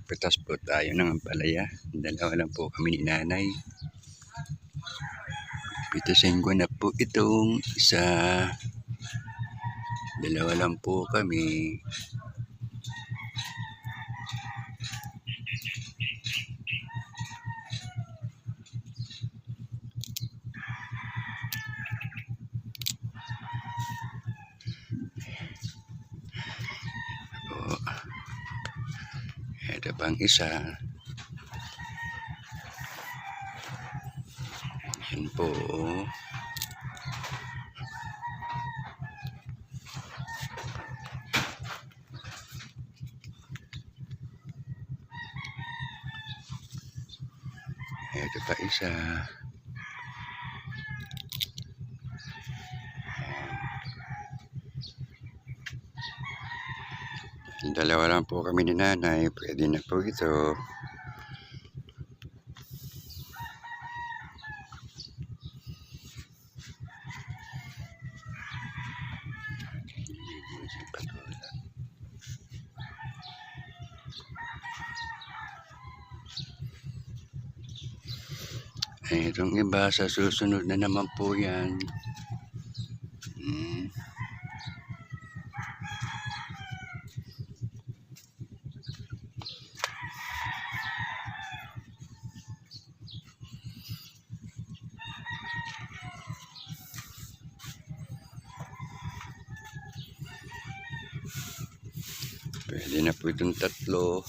Pitas po tayo ng ampalaya. Dalawa lang po kami ni nanay. Pitasin ko na po itong isa. Dalawa lang po kami. O, ito pang isa. Yan po. Ito pa isa. Dalawa lang po kami ni nanay. Pwede na po ito. Itong iba sa susunod na naman po yan. Pwede na po itong tatlo.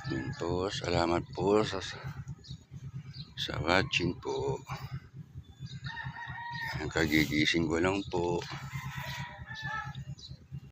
Yun po, salamat po sa watching po. Kagigising ko lang po.